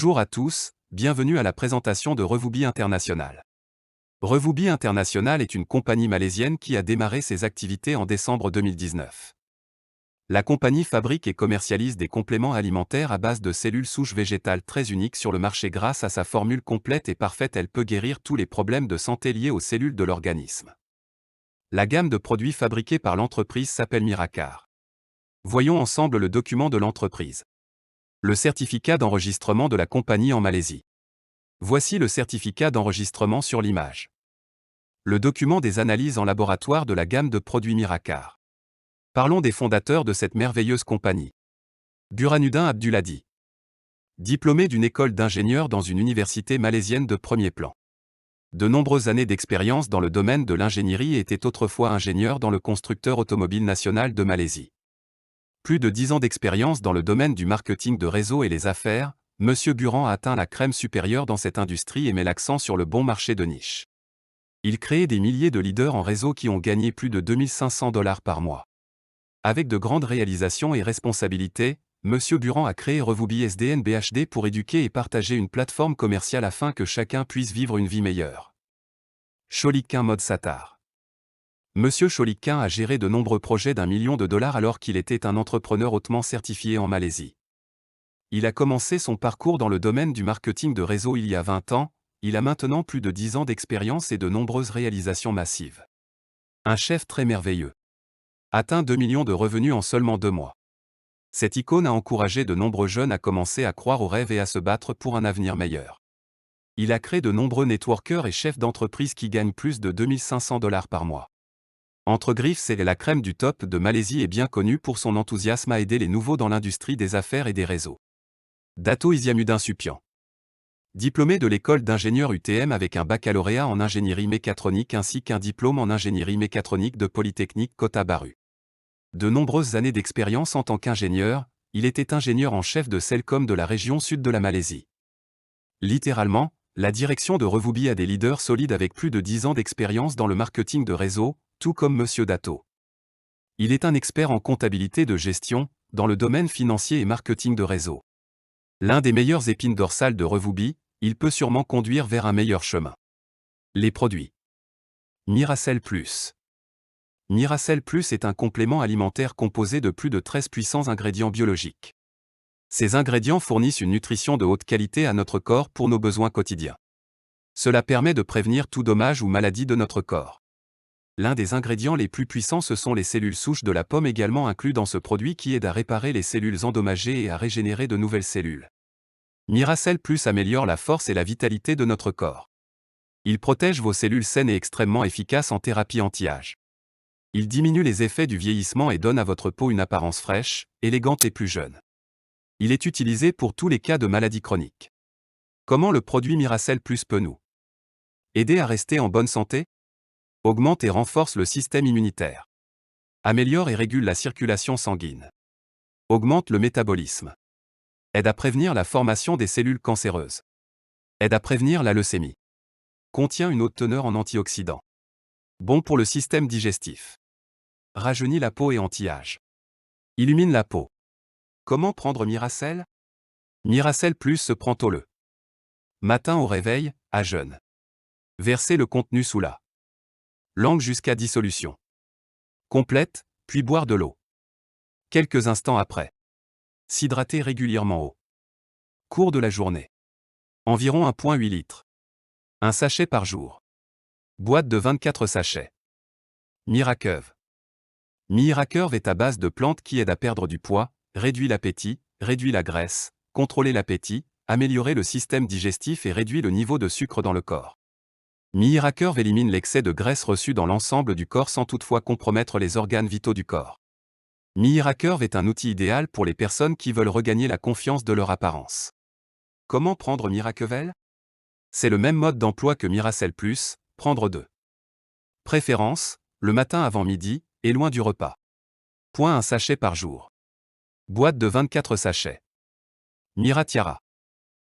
Bonjour à tous, bienvenue à la présentation de Revoobi International. Revoobi International est une compagnie malaisienne qui a démarré ses activités en décembre 2019. La compagnie fabrique et commercialise des compléments alimentaires à base de cellules souches végétales très uniques sur le marché grâce à sa formule complète et parfaite. Elle peut guérir tous les problèmes de santé liés aux cellules de l'organisme. La gamme de produits fabriqués par l'entreprise s'appelle Miracar. Voyons ensemble le document de l'entreprise. Le certificat d'enregistrement de la compagnie en Malaisie. Voici le certificat d'enregistrement sur l'image. Le document des analyses en laboratoire de la gamme de produits Miracar. Parlons des fondateurs de cette merveilleuse compagnie. Burhanuddin Abdulhadi. Diplômé d'une école d'ingénieurs dans une université malaisienne de premier plan. De nombreuses années d'expérience dans le domaine de l'ingénierie et était autrefois ingénieur dans le constructeur automobile national de Malaisie. Plus de 10 ans d'expérience dans le domaine du marketing de réseau et les affaires, M. Burhan a atteint la crème supérieure dans cette industrie et met l'accent sur le bon marché de niche. Il crée des milliers de leaders en réseau qui ont gagné plus de $2500 par mois. Avec de grandes réalisations et responsabilités, M. Burhan a créé Revoobi SDN BHD pour éduquer et partager une plateforme commerciale afin que chacun puisse vivre une vie meilleure. Cholikin Mode Satar. Monsieur Cholikin a géré de nombreux projets d'1 million de dollars alors qu'il était un entrepreneur hautement certifié en Malaisie. Il a commencé son parcours dans le domaine du marketing de réseau il y a 20 ans, il a maintenant plus de 10 ans d'expérience et de nombreuses réalisations massives. Un chef très merveilleux. Atteint 2 millions de revenus en seulement 2 mois. Cette icône a encouragé de nombreux jeunes à commencer à croire aux rêves et à se battre pour un avenir meilleur. Il a créé de nombreux networkers et chefs d'entreprise qui gagnent plus de $2500 par mois. Entre griffes, c'est la crème du top de Malaisie et bien connu pour son enthousiasme à aider les nouveaux dans l'industrie des affaires et des réseaux. Dato' Izyamuddin Supian. Diplômé de l'école d'ingénieur UTM avec un baccalauréat en ingénierie mécatronique ainsi qu'un diplôme en ingénierie mécatronique de Polytechnique Kota Bharu. De nombreuses années d'expérience en tant qu'ingénieur, il était ingénieur en chef de Celcom de la région sud de la Malaisie. Littéralement, la direction de Revoobi a des leaders solides avec plus de 10 ans d'expérience dans le marketing de réseau, tout comme M. Dato'. Il est un expert en comptabilité de gestion, dans le domaine financier et marketing de réseau. L'un des meilleures épines dorsales de Revoobi, il peut sûrement conduire vers un meilleur chemin. Les produits. Miracell Plus. Miracell Plus est un complément alimentaire composé de plus de 13 puissants ingrédients biologiques. Ces ingrédients fournissent une nutrition de haute qualité à notre corps pour nos besoins quotidiens. Cela permet de prévenir tout dommage ou maladie de notre corps. L'un des ingrédients les plus puissants ce sont les cellules souches de la pomme également inclus dans ce produit qui aide à réparer les cellules endommagées et à régénérer de nouvelles cellules. Miracell Plus améliore la force et la vitalité de notre corps. Il protège vos cellules saines et extrêmement efficace en thérapie anti-âge. Il diminue les effets du vieillissement et donne à votre peau une apparence fraîche, élégante et plus jeune. Il est utilisé pour tous les cas de maladies chroniques. Comment le produit Miracell Plus peut nous aider à rester en bonne santé? Augmente et renforce le système immunitaire. Améliore et régule la circulation sanguine. Augmente le métabolisme. Aide à prévenir la formation des cellules cancéreuses. Aide à prévenir la leucémie. Contient une haute teneur en antioxydants. Bon pour le système digestif. Rajeunit la peau et anti-âge. Illumine la peau. Comment prendre Miracell? Miracell Plus se prend tôt le matin au réveil, à jeûne. Versez le contenu sous la langue jusqu'à dissolution complète, puis boire de l'eau. Quelques instants après. S'hydrater régulièrement au cours de la journée. Environ 1,8 litre. Un sachet par jour. Boîte de 24 sachets. Miracurve. Miracurve est à base de plantes qui aident à perdre du poids, réduit l'appétit, réduit la graisse, contrôler l'appétit, améliorer le système digestif et réduit le niveau de sucre dans le corps. Miracurve élimine l'excès de graisse reçu dans l'ensemble du corps sans toutefois compromettre les organes vitaux du corps. Miracurve est un outil idéal pour les personnes qui veulent regagner la confiance de leur apparence. Comment prendre Miracurve? C'est le même mode d'emploi que Miracell Plus, prendre de préférence, le matin avant midi, et loin du repas. Un sachet par jour. Boîte de 24 sachets. Miratiara.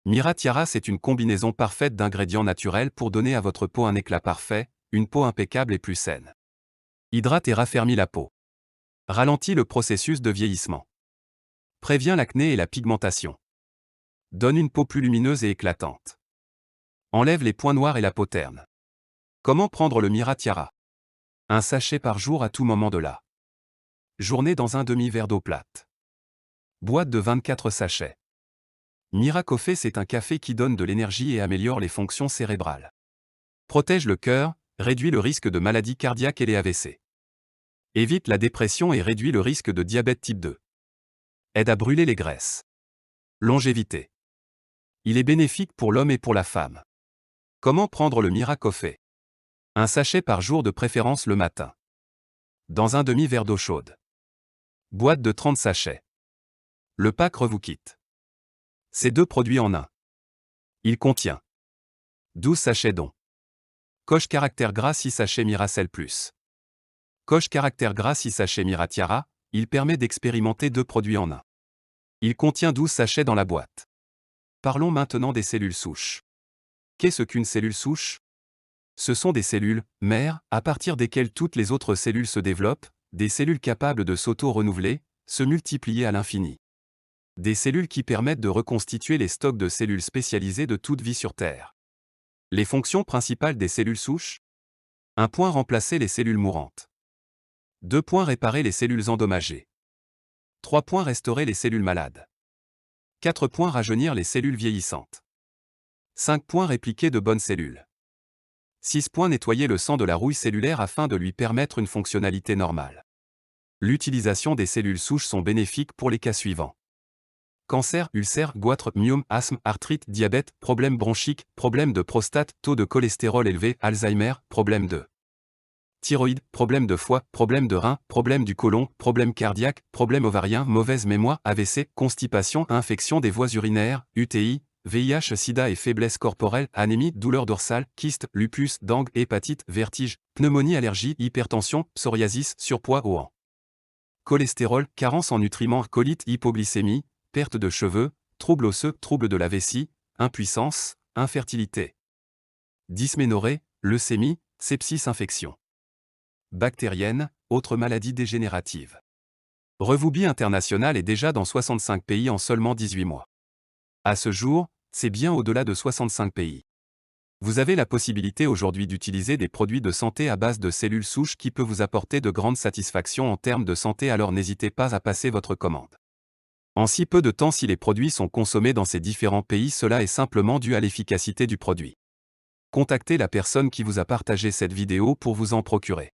Miratiara c'est une combinaison parfaite d'ingrédients naturels pour donner à votre peau un éclat parfait, une peau impeccable et plus saine. Hydrate et raffermit la peau. Ralentit le processus de vieillissement. Prévient l'acné et la pigmentation. Donne une peau plus lumineuse et éclatante. Enlève les points noirs et la peau terne. Comment prendre le Mira Tiara? Un sachet par jour à tout moment de la journée dans un demi-verre d'eau plate. Boîte de 24 sachets. Mira Coffee, c'est un café qui donne de l'énergie et améliore les fonctions cérébrales. Protège le cœur, réduit le risque de maladies cardiaques et les AVC. Évite la dépression et réduit le risque de diabète type 2. Aide à brûler les graisses. Longévité. Il est bénéfique pour l'homme et pour la femme. Comment prendre le Mira Coffee? Un sachet par jour, de préférence le matin. Dans un demi-verre d'eau chaude. Boîte de 30 sachets. Le pack Revuquit. C'est 2 produits en un. Il contient 12 sachets dont coche caractère gras 6 sachets Miracell Plus. Coche caractère gras 6 sachets Mira Tiara, il permet d'expérimenter 2 produits en un. Il contient 12 sachets dans la boîte. Parlons maintenant des cellules souches. Qu'est-ce qu'une cellule souche? Ce sont des cellules mères, à partir desquelles toutes les autres cellules se développent, des cellules capables de s'auto-renouveler, se multiplier à l'infini. Des cellules qui permettent de reconstituer les stocks de cellules spécialisées de toute vie sur Terre. Les fonctions principales des cellules souches? 1 point, remplacer les cellules mourantes. 2 points, réparer les cellules endommagées. 3 points, restaurer les cellules malades. 4 points, rajeunir les cellules vieillissantes. 5 points, répliquer de bonnes cellules. 6 points, nettoyer le sang de la rouille cellulaire afin de lui permettre une fonctionnalité normale. L'utilisation des cellules souches sont bénéfiques pour les cas suivants. Cancer, ulcère, goitre, myome, asthme, arthrite, diabète, problème bronchique, problème de prostate, taux de cholestérol élevé, Alzheimer, problème de thyroïde, problème de foie, problème de rein, problème du côlon, problème cardiaque, problème ovarien, mauvaise mémoire, AVC, constipation, infection des voies urinaires, UTI, VIH, sida et faiblesse corporelle, anémie, douleur dorsale, kyste, lupus, dengue, hépatite, vertige, pneumonie, allergie, hypertension, psoriasis, surpoids ou en cholestérol, carence en nutriments, colite, hypoglycémie, perte de cheveux, troubles osseux, troubles de la vessie, impuissance, infertilité, dysménorrhée, leucémie, sepsis, infection bactérienne, autres maladies dégénératives. Revubi International est déjà dans 65 pays en seulement 18 mois. À ce jour, c'est bien au-delà de 65 pays. Vous avez la possibilité aujourd'hui d'utiliser des produits de santé à base de cellules souches qui peuvent vous apporter de grandes satisfactions en termes de santé, alors n'hésitez pas à passer votre commande. En si peu de temps, si les produits sont consommés dans ces différents pays, cela est simplement dû à l'efficacité du produit. Contactez la personne qui vous a partagé cette vidéo pour vous en procurer.